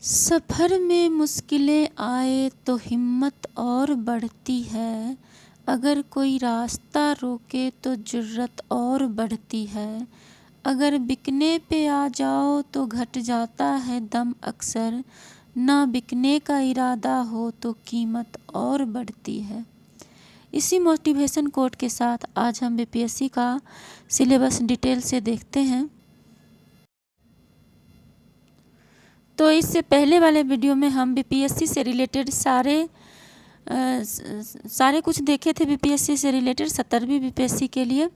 सफ़र में मुश्किलें आए तो हिम्मत और बढ़ती है। अगर कोई रास्ता रोके तो जुर्रत और बढ़ती है। अगर बिकने पे आ जाओ तो घट जाता है दम अक्सर। ना बिकने का इरादा हो तो कीमत और बढ़ती है। इसी मोटिवेशन कोट के साथ आज हम बीपीएससी का सिलेबस डिटेल से देखते हैं। तो इससे पहले वाले वीडियो में हम बीपीएससी से रिलेटेड सारे कुछ देखे थे। बीपीएससी से रिलेटेड 17वीं बीपीएससी के लिए,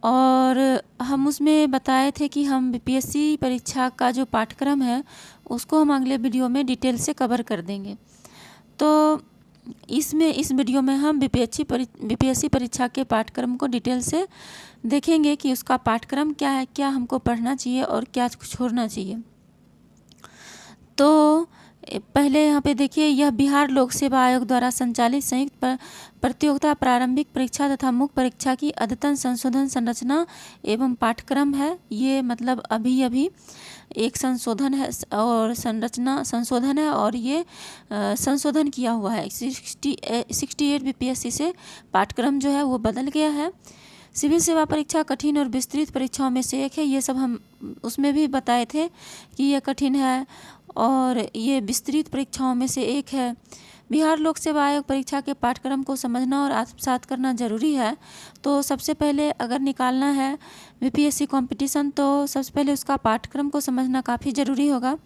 और हम उसमें बताए थे कि हम बीपीएससी परीक्षा का जो पाठ्यक्रम है उसको हम अगले वीडियो में डिटेल से कवर कर देंगे। तो इस वीडियो में हम बीपीएससी परीक्षा के पाठ्यक्रम को डिटेल से देखेंगे कि उसका पाठ्यक्रम क्या है, क्या हमको पढ़ना चाहिए और क्या छोड़ना चाहिए। तो पहले यहाँ पे देखिए, यह बिहार लोक सेवा आयोग द्वारा संचालित संयुक्त प्रतियोगिता प्रारंभिक परीक्षा तथा मुख्य परीक्षा की अद्यतन संशोधन संरचना एवं पाठ्यक्रम है। ये मतलब अभी एक संशोधन है और संरचना संशोधन है, और ये संशोधन किया हुआ है। 68 बीपीएससी से पाठ्यक्रम जो है वो बदल गया है। सिविल सेवा परीक्षा कठिन और विस्तृत परीक्षाओं में से एक है। ये सब हम उसमें भी बताए थे कि ये कठिन है और ये विस्तृत परीक्षाओं में से एक है। बिहार लोक सेवा आयोग परीक्षा के पाठ्यक्रम को समझना और आत्मसात करना ज़रूरी है। तो सबसे पहले अगर निकालना है बीपीएससी कंपटीशन, तो सबसे पहले उसका पाठ्यक्रम को समझना काफ़ी ज़रूरी होगा।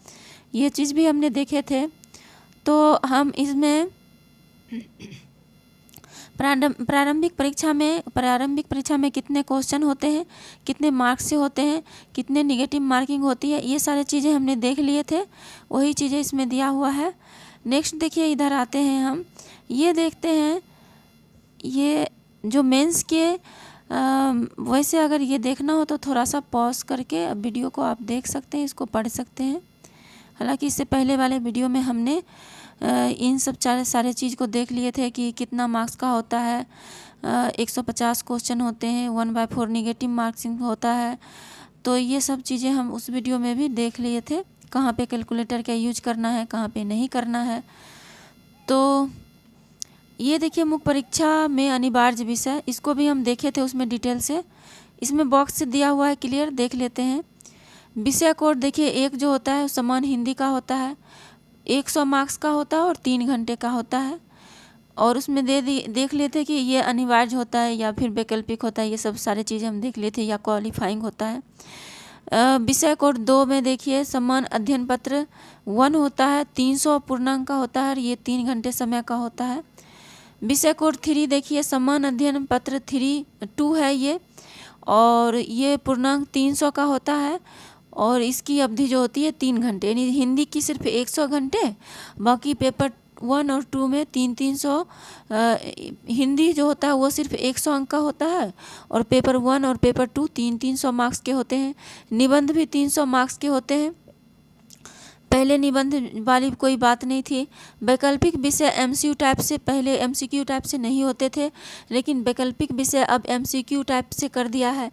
ये चीज़ भी हमने देखे थे। तो हम इसमें प्रारंभिक परीक्षा में कितने क्वेश्चन होते हैं, कितने मार्क्स से होते हैं, कितने निगेटिव मार्किंग होती है, ये सारी चीज़ें हमने देख लिए थे। वही चीज़ें इसमें दिया हुआ है। नेक्स्ट देखिए, इधर आते हैं हम, ये देखते हैं ये जो मेंस के वैसे अगर ये देखना हो तो थोड़ा सा पॉज करके वीडियो को आप देख सकते हैं, इसको पढ़ सकते हैं। हालांकि इससे पहले वाले वीडियो में हमने इन सब सारे चीज़ को देख लिए थे कि कितना मार्क्स का होता है। 150 क्वेश्चन होते हैं, 1/4 निगेटिव मार्किंग होता है। तो ये सब चीज़ें हम उस वीडियो में भी देख लिए थे, कहाँ पे कैलकुलेटर का यूज करना है, कहाँ पे नहीं करना है। तो ये देखिए, मुख्य परीक्षा में अनिवार्य विषय, इसको भी हम देखे थे उसमें डिटेल से। इसमें बॉक्स से दिया हुआ है, क्लियर देख लेते हैं। विषय कोड देखिए, एक जो होता है समान हिंदी का होता है, 100 मार्क्स का होता है और 3 घंटे का होता है। और उसमें देख लेते हैं कि ये अनिवार्य होता है या फिर वैकल्पिक होता है। ये सब सारी चीज़ें हम देख लेते हैं, या क्वालिफाइंग होता है। विषय कोड 2 में देखिए, समान अध्ययन पत्र 1 होता है, 300 पूर्णांक का होता है और ये 3 घंटे समय का होता है। विषय कोड 3 देखिए, समान अध्ययन पत्र 2 है ये, और ये पूर्णांक 300 का होता है और इसकी अवधि जो होती है 3 घंटे, यानी हिंदी की सिर्फ 100 घंटे, बाकी पेपर 1 और 2 में 300। हिंदी जो होता है वो सिर्फ 100 अंक का होता है, और पेपर 1 और पेपर 2 300 मार्क्स के होते हैं। निबंध भी 300 मार्क्स के होते हैं। पहले निबंध वाली कोई बात नहीं थी। वैकल्पिक विषय एमसीक्यू टाइप से, पहले एमसीक्यू टाइप से नहीं होते थे, लेकिन वैकल्पिक विषय अब एमसीक्यू टाइप से कर दिया है।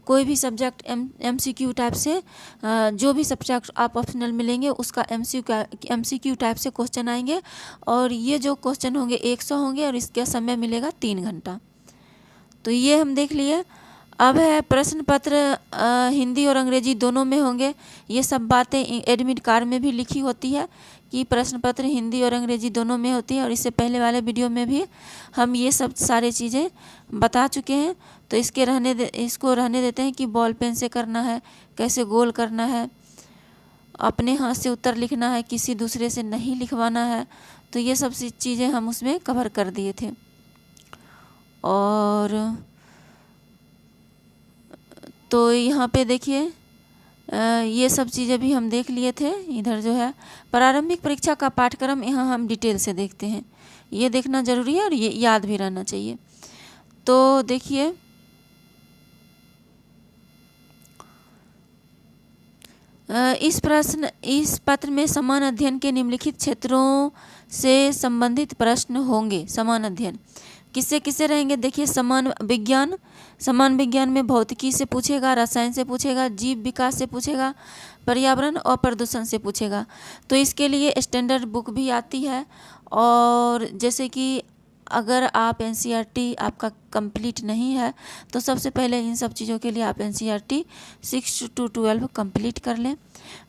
कोई भी सब्जेक्ट एमसीक्यू टाइप से, जो भी सब्जेक्ट आप ऑप्शनल मिलेंगे उसका एमसीक्यू टाइप से क्वेश्चन आएंगे, और ये जो क्वेश्चन होंगे 100 होंगे और इसका समय मिलेगा 3 घंटा। तो ये हम देख लिए। अब है प्रश्न पत्र, हिंदी और अंग्रेजी दोनों में होंगे। ये सब बातें एडमिट कार्ड में भी लिखी होती है कि प्रश्न पत्र हिंदी और अंग्रेजी दोनों में होती है, और इससे पहले वाले वीडियो में भी हम ये सब सारे चीज़ें बता चुके हैं। तो इसको रहने देते हैं कि बॉल पेन से करना है, कैसे गोल करना है, अपने हाथ से उत्तर लिखना है, किसी दूसरे से नहीं लिखवाना है। तो ये सब चीज़ें हम उसमें कवर कर दिए थे। और तो यहाँ पे देखिए, ये सब चीज़ें भी हम देख लिए थे। इधर जो है प्रारंभिक परीक्षा का पाठ्यक्रम, यहाँ हम डिटेल से देखते हैं। ये देखना ज़रूरी है और ये याद भी रहना चाहिए। तो देखिए, इस पत्र में समान अध्ययन के निम्नलिखित क्षेत्रों से संबंधित प्रश्न होंगे। समान अध्ययन किससे किससे रहेंगे, देखिए समान विज्ञान में भौतिकी से पूछेगा, रसायन से पूछेगा, जीव विकास से पूछेगा, पर्यावरण और प्रदूषण से पूछेगा। तो इसके लिए स्टैंडर्ड बुक भी आती है। और जैसे कि अगर आप एनसीईआरटी आपका कंप्लीट नहीं है तो सबसे पहले इन सब चीज़ों के लिए आप एनसीईआरटी 6 to 12 कंप्लीट कर लें।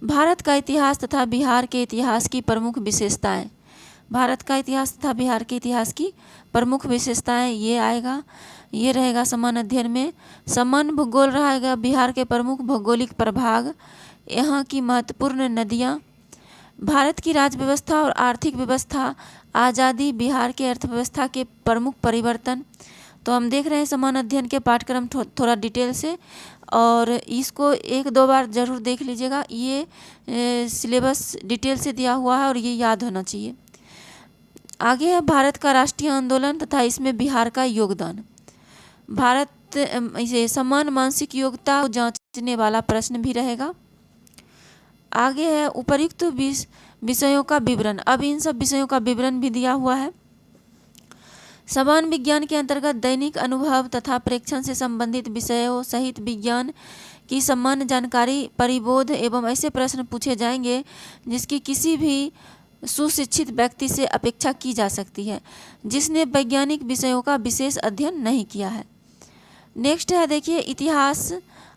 भारत का इतिहास तथा बिहार के इतिहास की प्रमुख विशेषताएं, भारत का इतिहास तथा बिहार के इतिहास की प्रमुख विशेषताएं ये आएगा, ये रहेगा समान अध्ययन में। समान भूगोल रहेगा बिहार के प्रमुख भौगोलिक प्रभाग, यहाँ की महत्वपूर्ण नदियाँ, भारत की राज्य व्यवस्था और आर्थिक व्यवस्था, आज़ादी, बिहार के अर्थव्यवस्था के प्रमुख परिवर्तन। तो हम देख रहे हैं समान अध्ययन के पाठ्यक्रम थोड़ा डिटेल से, और इसको 1-2 बार ज़रूर देख लीजिएगा। ये सिलेबस डिटेल से दिया हुआ है और ये याद होना चाहिए। आगे है भारत का राष्ट्रीय आंदोलन तथा इसमें बिहार का योगदान। भारत इसे समान मानसिक योग्यता को जांचने वाला प्रश्न भी रहेगा। आगे है उपर्युक्त विषयों का विवरण। अब इन सब विषयों का विवरण भी दिया हुआ है। समान विज्ञान के अंतर्गत दैनिक अनुभव तथा प्रेक्षण से संबंधित विषयों सहित विज्ञान की सामान्य जानकारी, परिबोध एवं ऐसे प्रश्न पूछे जाएंगे जिसकी किसी भी सुशिक्षित व्यक्ति से अपेक्षा की जा सकती है जिसने वैज्ञानिक विषयों का विशेष अध्ययन नहीं किया है। नेक्स्ट है देखिए इतिहास।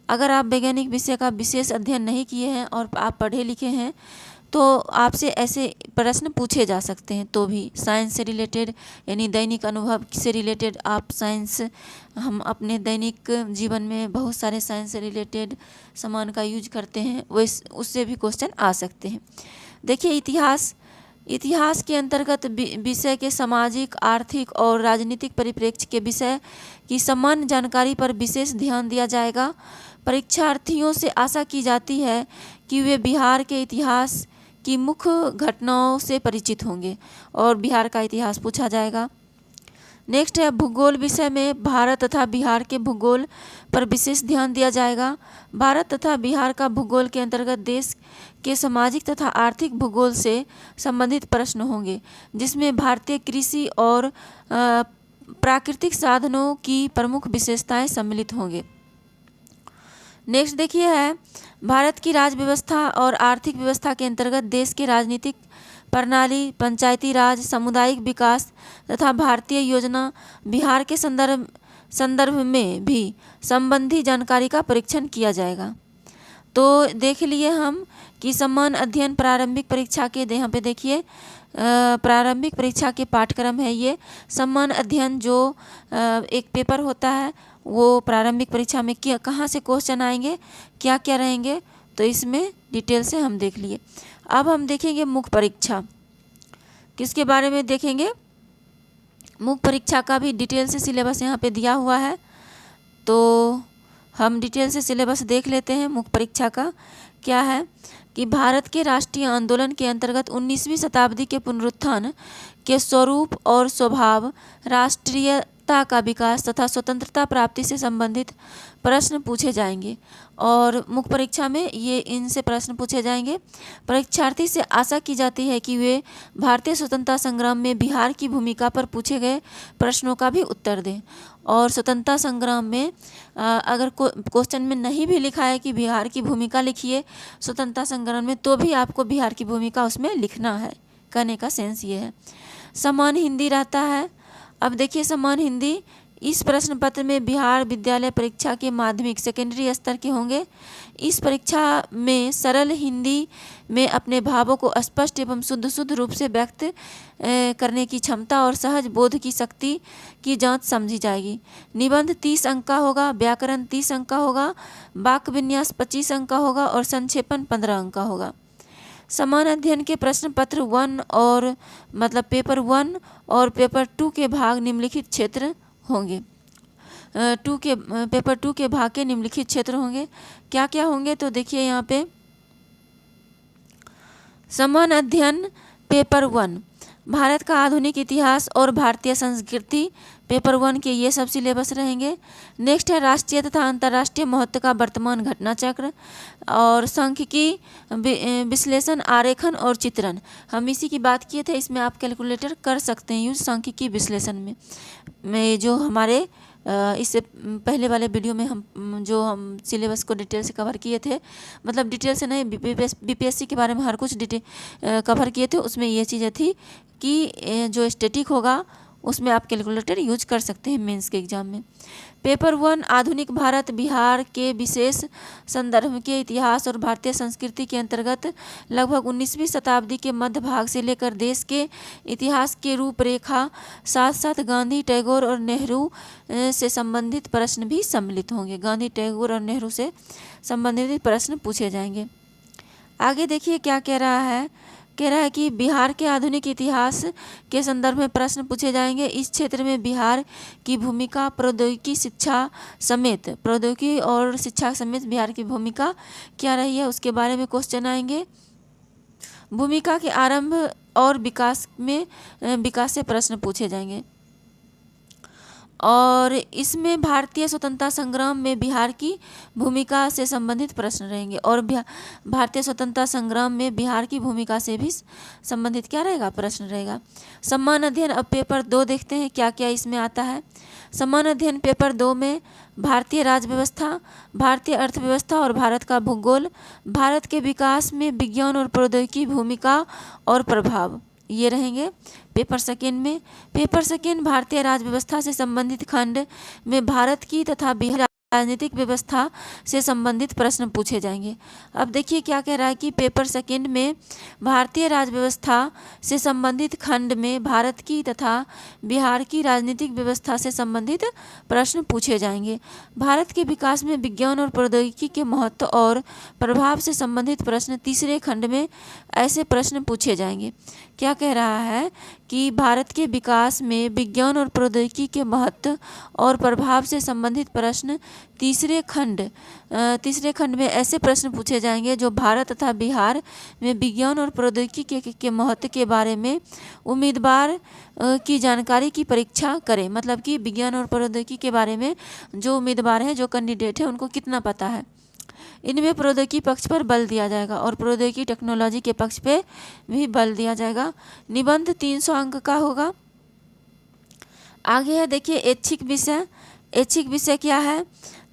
अगर आप वैज्ञानिक विषय का विशेष अध्ययन नहीं किए हैं और आप पढ़े लिखे हैं तो आपसे ऐसे प्रश्न पूछे जा सकते हैं। तो भी साइंस से रिलेटेड यानी दैनिक अनुभव से रिलेटेड आप साइंस, हम अपने दैनिक जीवन में बहुत सारे साइंस से रिलेटेड सामान का यूज करते हैं, उससे भी क्वेश्चन आ सकते हैं। देखिए इतिहास के अंतर्गत विषय के सामाजिक, आर्थिक और राजनीतिक परिप्रेक्ष्य के विषय की सामान्य जानकारी पर विशेष ध्यान दिया जाएगा। परीक्षार्थियों से आशा की जाती है कि वे बिहार के इतिहास की मुख्य घटनाओं से परिचित होंगे और बिहार का इतिहास पूछा जाएगा। नेक्स्ट है भूगोल विषय में भारत तथा बिहार के भूगोल पर विशेष ध्यान दिया जाएगा। भारत तथा बिहार का भूगोल के अंतर्गत देश के सामाजिक तथा आर्थिक भूगोल से संबंधित प्रश्न होंगे जिसमें भारतीय कृषि और प्राकृतिक साधनों की प्रमुख विशेषताएं सम्मिलित होंगे। नेक्स्ट देखिए है भारत की राज्य व्यवस्था और आर्थिक व्यवस्था के अंतर्गत देश के राजनीतिक प्रणाली, पंचायती राज, सामुदायिक विकास तथा भारतीय योजना बिहार के संदर्भ में भी संबंधी जानकारी का परीक्षण किया जाएगा। तो देख लिए हम कि समान अध्ययन प्रारंभिक परीक्षा के, यहाँ पे देखिए प्रारंभिक परीक्षा के पाठ्यक्रम है ये। समान अध्ययन जो एक पेपर होता है वो प्रारंभिक परीक्षा में कहाँ से क्वेश्चन आएंगे, क्या क्या रहेंगे, तो इसमें डिटेल से हम देख लिए। अब हम देखेंगे मुख्य परीक्षा, किसके बारे में देखेंगे। मुख्य परीक्षा का भी डिटेल से सिलेबस यहाँ पे दिया हुआ है, तो हम डिटेल से सिलेबस देख लेते हैं। मुख्य परीक्षा का क्या है कि भारत के राष्ट्रीय आंदोलन के अंतर्गत 19वीं शताब्दी के पुनरुत्थान के स्वरूप और स्वभाव, राष्ट्रीयता का विकास तथा स्वतंत्रता प्राप्ति से संबंधित प्रश्न पूछे जाएंगे और मुख्य परीक्षा में ये इनसे प्रश्न पूछे जाएंगे। परीक्षार्थी से आशा की जाती है कि वे भारतीय स्वतंत्रता संग्राम में बिहार की भूमिका पर पूछे गए प्रश्नों का भी उत्तर दें। और स्वतंत्रता संग्राम में अगर क्वेश्चन में नहीं भी लिखा है कि बिहार की भूमिका लिखिए स्वतंत्रता संग्राम में, तो भी आपको बिहार की भूमिका उसमें लिखना है, कहने का सेंस ये है। समान हिंदी रहता है। अब देखिए समान हिंदी इस प्रश्न पत्र में बिहार विद्यालय परीक्षा के माध्यमिक सेकेंडरी स्तर के होंगे। इस परीक्षा में सरल हिंदी में अपने भावों को स्पष्ट एवं शुद्ध रूप से व्यक्त करने की क्षमता और सहज बोध की शक्ति की जांच समझी जाएगी। निबंध 30 अंक का होगा, व्याकरण 30 अंक का होगा, वाक्य विन्यास 25 अंक का होगा और संक्षेपण 15 अंक का होगा। समान अध्ययन के प्रश्न पत्र 1 और मतलब पेपर 1 और पेपर 2 के भाग निम्नलिखित क्षेत्र होंगे। पेपर 2 के भाग के निम्नलिखित क्षेत्र होंगे। क्या क्या होंगे, तो देखिए यहाँ पे समान अध्ययन पेपर 1 भारत का आधुनिक इतिहास और भारतीय संस्कृति पेपर 1 के ये सब सिलेबस रहेंगे। नेक्स्ट है राष्ट्रीय तथा अंतर्राष्ट्रीय महत्व का वर्तमान घटना चक्र और सांख्यिकी विश्लेषण आरेखन और चित्रण। हम इसी की बात किए थे, इसमें आप कैलकुलेटर कर सकते हैं यूज सांख्यिकी विश्लेषण में जो हमारे इससे पहले वाले वीडियो में हम सिलेबस को डिटेल से कवर किए थे, मतलब डिटेल से नहीं, बीपीएससी के बारे में हर कुछ डिटेल कवर किए थे। उसमें ये चीज़ें थी कि जो स्टैटिक होगा उसमें आप कैलकुलेटर यूज कर सकते हैं मेंस के एग्जाम में। पेपर 1 आधुनिक भारत बिहार के विशेष संदर्भ के इतिहास और भारतीय संस्कृति के अंतर्गत लगभग 19वीं शताब्दी के मध्य भाग से लेकर देश के इतिहास के रूपरेखा, साथ साथ गांधी, टैगोर और नेहरू से संबंधित प्रश्न भी सम्मिलित होंगे। गांधी, टैगोर और नेहरू से संबंधित प्रश्न पूछे जाएंगे। आगे देखिए क्या कह रहा है कि बिहार के आधुनिक इतिहास के संदर्भ में प्रश्न पूछे जाएंगे। इस क्षेत्र में बिहार की भूमिका, प्रौद्योगिकी और शिक्षा समेत बिहार की भूमिका क्या रही है उसके बारे में क्वेश्चन आएंगे। भूमिका के आरंभ और विकास से प्रश्न पूछे जाएंगे। और इसमें भारतीय स्वतंत्रता संग्राम में बिहार की भूमिका से संबंधित प्रश्न रहेंगे और भारतीय स्वतंत्रता संग्राम में बिहार की भूमिका से भी संबंधित क्या रहेगा, प्रश्न रहेगा। समान अध्ययन अब पेपर 2 देखते हैं क्या क्या इसमें आता है। समान अध्ययन पेपर 2 में भारतीय राज्य व्यवस्था, भारतीय अर्थव्यवस्था और भारत का भूगोल, भारत के विकास में विज्ञान और प्रौद्योगिकी भूमिका और प्रभाव, ये रहेंगे पेपर सेकेंड में। पेपर सेकेंड भारतीय राज्य व्यवस्था से संबंधित खंड में भारत की तथा बिहार राजनीतिक व्यवस्था से संबंधित प्रश्न पूछे जाएंगे। अब देखिए क्या कह रहा है कि पेपर सेकेंड में भारतीय राज्य व्यवस्था से संबंधित खंड में भारत की तथा बिहार की राजनीतिक व्यवस्था से संबंधित प्रश्न पूछे जाएंगे। भारत के विकास में विज्ञान और प्रौद्योगिकी के महत्व और प्रभाव से संबंधित प्रश्न तीसरे खंड में ऐसे प्रश्न पूछे जाएंगे। क्या कह रहा है कि भारत के विकास में विज्ञान और प्रौद्योगिकी के महत्व और प्रभाव से संबंधित प्रश्न तीसरे खंड में ऐसे प्रश्न पूछे जाएंगे जो भारत तथा बिहार में विज्ञान और प्रौद्योगिकी के महत्व के बारे में उम्मीदवार की जानकारी की परीक्षा करें। मतलब कि विज्ञान और प्रौद्योगिकी के बारे में जो उम्मीदवार हैं, जो कैंडिडेट हैं, उनको कितना पता है। इनमें प्रौद्योगिकी पक्ष पर बल दिया जाएगा और प्रौद्योगिकी टेक्नोलॉजी के पक्ष पे भी बल दिया जाएगा। निबंध 300 अंक का होगा। आगे है देखिए ऐच्छिक विषय। ऐच्छिक विषय क्या है,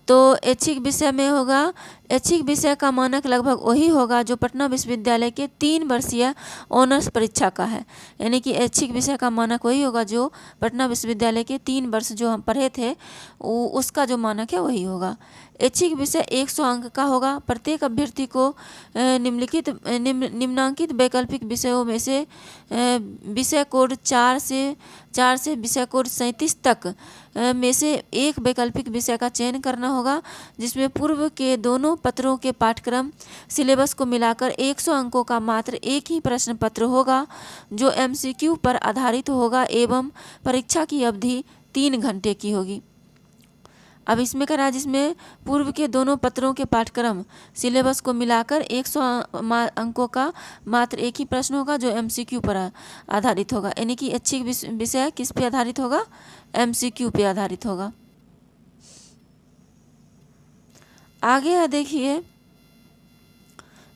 तो ऐच्छिक विषय में होगा, ऐच्छिक विषय का मानक लगभग वही होगा जो पटना विश्वविद्यालय के 3 वर्षीय ऑनर्स परीक्षा का है। यानी कि ऐच्छिक विषय का मानक वही होगा जो पटना विश्वविद्यालय के 3 वर्ष जो हम पढ़े थे उसका जो मानक है वही होगा। ऐच्छिक विषय 100 अंक का होगा। प्रत्येक अभ्यर्थी को निम्नांकित वैकल्पिक विषयों में से विषय कोड 4 से विषय कोड 37 तक में से एक वैकल्पिक विषय का चयन करना होगा, जिसमें पूर्व के दोनों पत्रों के पाठ्यक्रम सिलेबस को मिलाकर 100 अंकों का मात्र एक ही प्रश्न पत्र होगा जो MCQ पर आधारित होगा एवं परीक्षा की अवधि 3 घंटे की होगी। अब इसमें करा जिसमें पूर्व के दोनों पत्रों के पाठ्यक्रम सिलेबस को मिलाकर 100 अंकों का मात्र एक ही प्रश्न होगा जो MCQ पर आधारित होगा। यानी कि ऐच्छिक विषय किस पे आधारित होगा, MCQ पे आधारित होगा। आगे है देखिए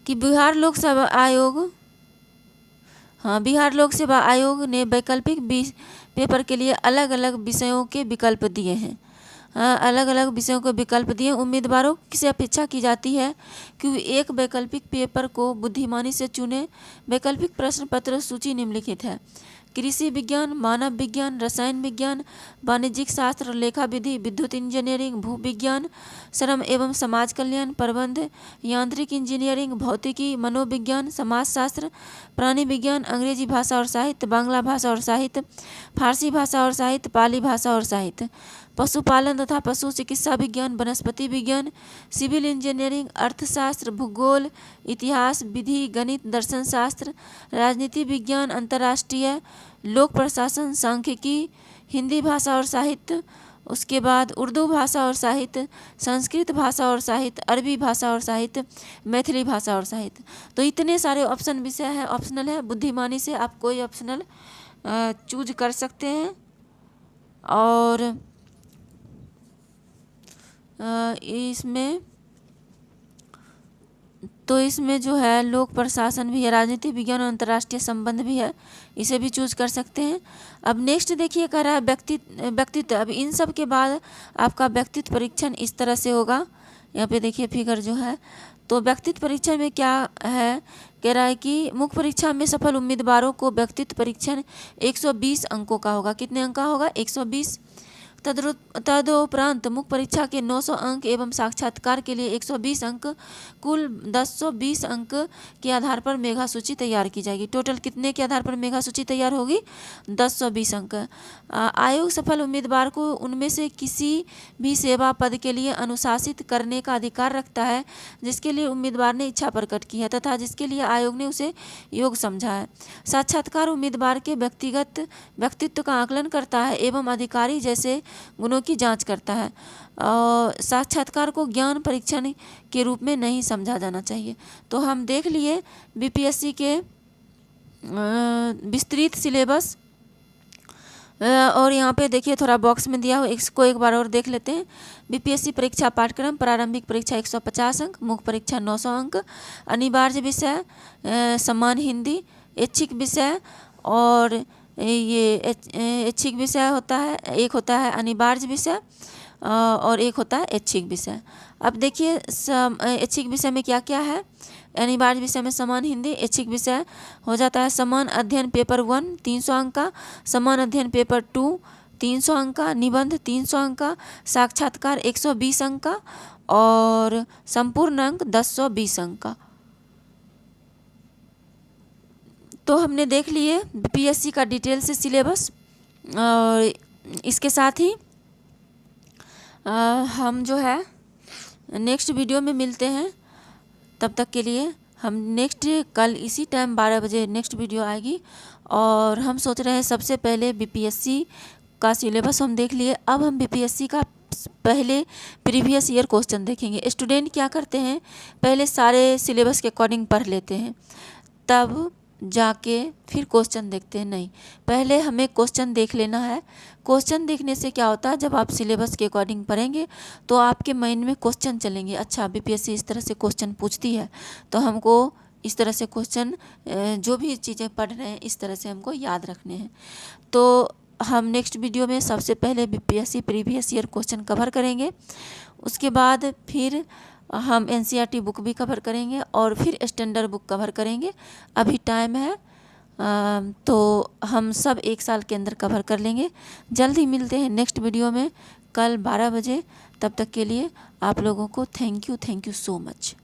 कि बिहार लोक सेवा आयोग ने वैकल्पिक पेपर के लिए अलग अलग विषयों के विकल्प दिए हैं। अलग अलग विषयों के विकल्प दिए। उम्मीदवारों से अपेक्षा की जाती है कि एक वैकल्पिक पेपर को बुद्धिमानी से चुने। वैकल्पिक प्रश्न पत्र सूची निम्नलिखित है। कृषि विज्ञान, मानव विज्ञान, रसायन विज्ञान, वाणिज्यिक शास्त्र, लेखा विधि, विद्युत इंजीनियरिंग, भू विज्ञान, श्रम एवं समाज कल्याण, प्रबंध, यांत्रिक इंजीनियरिंग, भौतिकी, मनोविज्ञान, समाजशास्त्र, प्राणी विज्ञान, अंग्रेजी भाषा और साहित्य, बांग्ला भाषा और साहित्य, फारसी भाषा और साहित्य, पाली भाषा और साहित्य, पशुपालन तथा पशु चिकित्सा विज्ञान, वनस्पति विज्ञान, सिविल इंजीनियरिंग, अर्थशास्त्र, भूगोल, इतिहास, विधि, गणित, दर्शन शास्त्र, राजनीति विज्ञान, अंतर्राष्ट्रीय, लोक प्रशासन, सांख्यिकी, हिंदी भाषा और साहित्य, उसके बाद उर्दू भाषा और साहित्य, संस्कृत भाषा और साहित्य, अरबी भाषा और साहित्य, मैथिली भाषा और साहित्य। तो इतने सारे ऑप्शन विषय है, ऑप्शनल है। बुद्धिमानी से आप कोई ऑप्शनल चूज कर सकते हैं। और इसमें जो है लोक प्रशासन भी है, राजनीति विज्ञान और अंतर्राष्ट्रीय संबंध भी है, इसे भी चूज कर सकते हैं। अब नेक्स्ट देखिए कह रहा है व्यक्तित्व। अब इन सब के बाद आपका व्यक्तित्व परीक्षण इस तरह से होगा। यहाँ पे देखिए फिगर जो है, तो व्यक्तित्व परीक्षण में क्या है, कह रहा है कि मुख्य परीक्षा में सफल उम्मीदवारों को व्यक्तित्व परीक्षण 120 अंकों का होगा। कितने अंक का होगा? 120। तदुपरांत मुख्य परीक्षा के 900 अंक एवं साक्षात्कार के लिए 120 अंक, कुल 1020 अंक के आधार पर मेगा सूची तैयार की जाएगी। टोटल कितने के आधार पर मेगा सूची तैयार होगी? 1020 अंक। आयोग सफल उम्मीदवार को उनमें से किसी भी सेवा पद के लिए अनुशासित करने का अधिकार रखता है जिसके लिए उम्मीदवार ने इच्छा प्रकट की है तथा जिसके लिए आयोग ने उसे योग्य समझा है। साक्षात्कार उम्मीदवार के व्यक्तित्व का आकलन करता है एवं अधिकारी जैसे गुणों की जांच करता है। साक्षात्कार को ज्ञान परीक्षण के रूप में नहीं समझा जाना चाहिए। तो हम देख लिए बीपीएससी के विस्तृत सिलेबस। और यहाँ पे देखिए थोड़ा बॉक्स में दिया हो, इसको एक बार और देख लेते हैं। बीपीएससी परीक्षा पाठ्यक्रम, प्रारंभिक परीक्षा 150 अंक, मुख्य परीक्षा 900 अंक, अनिवार्य विषय समान हिंदी, ऐच्छिक विषय और ये ऐच्छिक विषय होता है, एक होता है अनिवार्य विषय और एक होता है ऐच्छिक विषय। अब देखिए ऐच्छिक विषय में क्या क्या है। अनिवार्य विषय में समान हिंदी, ऐच्छिक विषय हो जाता है समान अध्ययन पेपर 1 300 अंक का, समान अध्ययन पेपर 2 300 अंक का, निबंध 300 अंक का, साक्षात्कार 120 अंक का और संपूर्ण अंक 1020 अंक का। तो हमने देख लिए बीपीएससी का डिटेल से सिलेबस। और इसके साथ ही हम जो है नेक्स्ट वीडियो में मिलते हैं। तब तक के लिए हम नेक्स्ट कल इसी टाइम 12 बजे नेक्स्ट वीडियो आएगी। और हम सोच रहे हैं सबसे पहले बीपीएससी का सिलेबस हम देख लिए, अब हम बीपीएससी का पहले प्रीवियस ईयर क्वेश्चन देखेंगे। स्टूडेंट क्या करते हैं, पहले सारे सिलेबस के अकॉर्डिंग पढ़ लेते हैं, तब जाके फिर क्वेश्चन देखते हैं। नहीं, पहले हमें क्वेश्चन देख लेना है। क्वेश्चन देखने से क्या होता है, जब आप सिलेबस के अकॉर्डिंग पढ़ेंगे तो आपके माइंड में क्वेश्चन चलेंगे। अच्छा, बीपीएससी इस तरह से क्वेश्चन पूछती है तो हमको इस तरह से क्वेश्चन, जो भी चीज़ें पढ़ रहे हैं इस तरह से हमको याद रखने हैं। तो हम नेक्स्ट वीडियो में सबसे पहले BPSC previous year question cover करेंगे, उसके बाद फिर हम एनसीईआरटी बुक भी कवर करेंगे और फिर स्टैंडर्ड बुक कवर करेंगे। अभी टाइम है तो हम सब एक साल के अंदर कवर कर लेंगे। जल्द ही मिलते हैं नेक्स्ट वीडियो में कल 12 बजे। तब तक के लिए आप लोगों को थैंक यू सो मच।